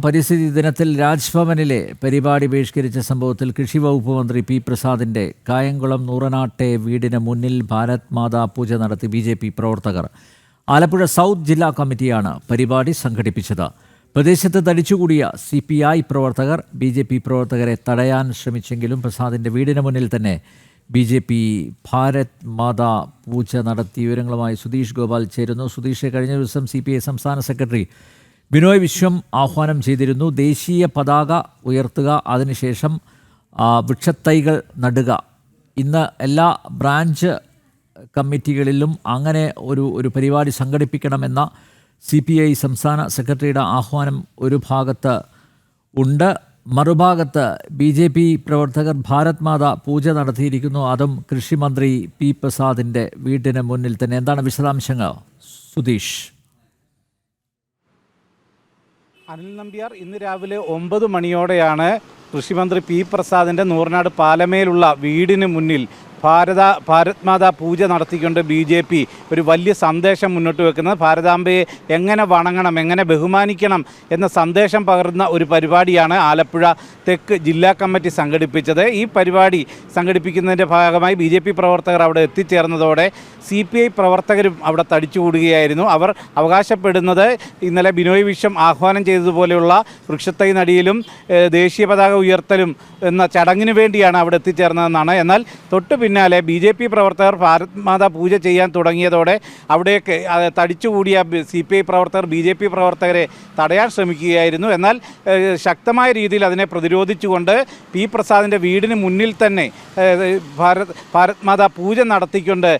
പരിസ്ഥിതി ദിനത്തിൽ രാജ്ഭവനിലെ പരിപാടി ബഹിഷ്കരിച്ച സംഭവത്തിൽ കൃഷി വകുപ്പ് മന്ത്രി പി പ്രസാദിന്റെ കായംകുളം നൂറനാട്ടെ വീടിന് മുന്നിൽ ഭാരത് മാതാ പൂജ നടത്തി ബി.ജെ.പി. പ്രവർത്തകർ. ആലപ്പുഴ സൗത്ത് ജില്ലാ കമ്മിറ്റിയാണ് പരിപാടി സംഘടിപ്പിച്ചത്. പ്രദേശത്ത് തടിച്ചുകൂടിയ CPI പ്രവർത്തകർ ബി.ജെ.പി. പ്രവർത്തകരെ തടയാൻ ശ്രമിച്ചെങ്കിലും പ്രസാദിന്റെ വീടിന് മുന്നിൽ തന്നെ ബി.ജെ.പി. ഭാരത് മാതാ പൂജ നടത്തി. വിവരങ്ങളുമായി സുധീഷ് ഗോപാൽ ചേരുന്നു. സുധീഷ്, കഴിഞ്ഞ ദിവസം CPI സംസ്ഥാന സെക്രട്ടറി ബിനോയ് വിശ്വം ആഹ്വാനം ചെയ്തിരുന്നു ദേശീയ പതാക ഉയർത്തുക, അതിനുശേഷം വൃക്ഷത്തൈകൾ നടുക. ഇന്ന് എല്ലാ ബ്രാഞ്ച് കമ്മിറ്റികളിലും അങ്ങനെ ഒരു പരിപാടി സംഘടിപ്പിക്കണമെന്ന CPI സംസ്ഥാന സെക്രട്ടറിയുടെ ആഹ്വാനം ഒരു ഭാഗത്ത് ഉണ്ട്. മറുഭാഗത്ത് BJP പ്രവർത്തകർ ഭാരത് മാതാ പൂജ നടത്തിയിരിക്കുന്നു. അതും കൃഷിമന്ത്രി പി പ്രസാദിൻ്റെ വീടിന് മുന്നിൽ തന്നെ. എന്താണ് വിശദാംശങ്ങൾ സുധീഷ്? അനിൽ നമ്പ്യാർ, ഇന്ന് രാവിലെ 9 മണിയോടെയാണ് കൃഷിമന്ത്രി പി പ്രസാദിൻ്റെ നൂറനാട് പാലമേലുള്ള വീടിന് മുന്നിൽ ഭാരത് മാതാ പൂജ നടത്തിക്കൊണ്ട് BJP ഒരു വലിയ സന്ദേശം മുന്നോട്ട് വെക്കുന്നത്. ഭാരതാംബയെ എങ്ങനെ വണങ്ങണം, എങ്ങനെ ബഹുമാനിക്കണം എന്ന സന്ദേശം പകർന്ന ഒരു പരിപാടിയാണ് ആലപ്പുഴ തെക്ക് ജില്ലാ കമ്മിറ്റി സംഘടിപ്പിച്ചത്. ഈ പരിപാടി സംഘടിപ്പിക്കുന്നതിൻ്റെ ഭാഗമായി BJP പ്രവർത്തകർ അവിടെ എത്തിച്ചേർന്നതോടെ CPI പ്രവർത്തകരും അവിടെ തടിച്ചുകൂടുകയായിരുന്നു. അവർ അവകാശപ്പെടുന്നത് ഇന്നലെ ബിനോയ് വിശ്വം ആഹ്വാനം ചെയ്തതുപോലെയുള്ള വൃക്ഷത്തൈ നടിയിലും ദേശീയ പതാക ഉയർത്തലും എന്ന ചടങ്ങിന് വേണ്ടിയാണ് അവിടെ എത്തിച്ചേർന്നതെന്നാണ്. എന്നാൽ തൊട്ട് പിന്നാലെ BJP പ്രവർത്തകർ ഭാരത് മാതാ പൂജ ചെയ്യാൻ തുടങ്ങിയതോടെ അവിടേക്ക് തടിച്ചുകൂടിയ CPI പ്രവർത്തകർ BJP പ്രവർത്തകരെ തടയാൻ ശ്രമിക്കുകയായിരുന്നു. എന്നാൽ ശക്തമായ രീതിയിൽ അതിനെ പ്രതിരോധിച്ചുകൊണ്ട് പി പ്രസാദിൻ്റെ വീടിന് മുന്നിൽ തന്നെ ഭാരത് മാതാ പൂജ നടത്തിക്കൊണ്ട്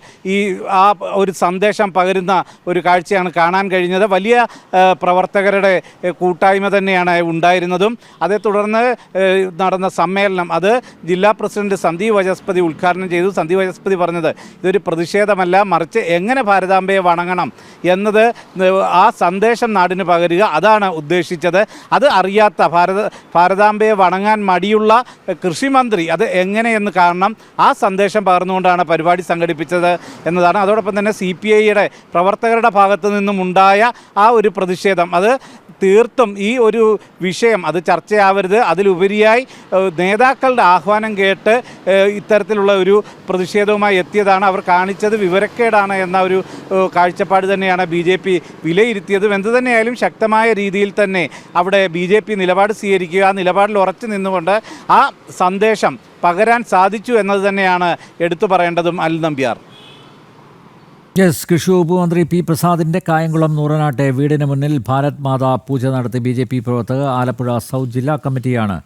ആ ഒരു സന്ദേശം പകരുന്ന ഒരു കാഴ്ചയാണ് കാണാൻ കഴിഞ്ഞത്. വലിയ പ്രവർത്തകരുടെ കൂട്ടായ്മ തന്നെയാണ് ഉണ്ടായിരുന്നതും. അതേ തുടർന്ന് നടന്ന സമ്മേളനം അത് ജില്ലാ പ്രസിഡന്റ് സന്ദീപ് വചസ്പതി ഉദ്ഘാടനം ചെയ്തു. സന്ദീപ് വചസ്പതി പറഞ്ഞത് ഇതൊരു പ്രതിഷേധമല്ല, മറിച്ച് എങ്ങനെ ഭാരതാംബയെ വണങ്ങണം എന്നത് ആ സന്ദേശം നാടിന് പകരുക, അതാണ് ഉദ്ദേശിച്ചത്. അത് അറിയാത്ത ഭാരതാംബയെ വണങ്ങാൻ മടിയുള്ള കൃഷിമന്ത്രി അത് എങ്ങനെയെന്ന് കാണണം. ആ സന്ദേശം പകർന്നുകൊണ്ടാണ് പരിപാടി സംഘടിപ്പിച്ചത് എന്നതാണ്. അതോടൊപ്പം തന്നെ CPIയുടെ പ്രവർത്തകരുടെ ഭാഗത്തു നിന്നും ഉണ്ടായ ആ ഒരു പ്രതിഷേധം അത് തീർത്തും ഈ ഒരു വിഷയം അത് ചർച്ചയാവരുത്, അതിലുപരിയായി നേതാക്കളുടെ ആഹ്വാനം കേട്ട് ഇത്തരത്തിലുള്ള ഒരു പ്രതിഷേധവുമായി എത്തിയതാണ്. അവർ കാണിച്ചത് വിവരക്കേടാണ് എന്ന ഒരു കാഴ്ചപ്പാട് തന്നെയാണ് BJP വിലയിരുത്തിയതും. എന്തു തന്നെയായാലും ശക്തമായ രീതിയിൽ തന്നെ അവിടെ BJP നിലപാട് സ്വീകരിക്കുക, ആ നിലപാടിൽ ഉറച്ചു നിന്നുകൊണ്ട് ആ സന്ദേശം പകരാൻ സാധിച്ചു എന്നത് തന്നെയാണ് എടുത്തു പറയേണ്ടതും. അനിൽ നമ്പ്യാർ. കൃഷി വകുപ്പ് മന്ത്രി പി പ്രസാദിന്റെ കായംകുളം നൂറനാട്ടെ വീടിന് മുന്നിൽ ഭാരത് മാതാ പൂജ നടത്തി BJP പ്രവർത്തകർ. ആലപ്പുഴ സൗത്ത് ജില്ലാ കമ്മിറ്റിയാണ്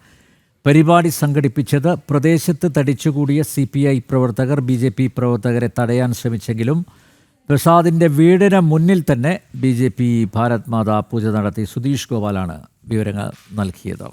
പരിപാടി സംഘടിപ്പിച്ചത്. പ്രദേശത്ത് തടിച്ചുകൂടിയ CPI പ്രവർത്തകർ BJP പ്രവർത്തകരെ തടയാൻ ശ്രമിച്ചെങ്കിലും പ്രസാദിന്റെ വീടിന് മുന്നിൽ തന്നെ BJP ഭാരത് മാതാ പൂജ നടത്തി. സുധീഷ് ഗോപാലാണ് വിവരങ്ങൾ നൽകിയത്.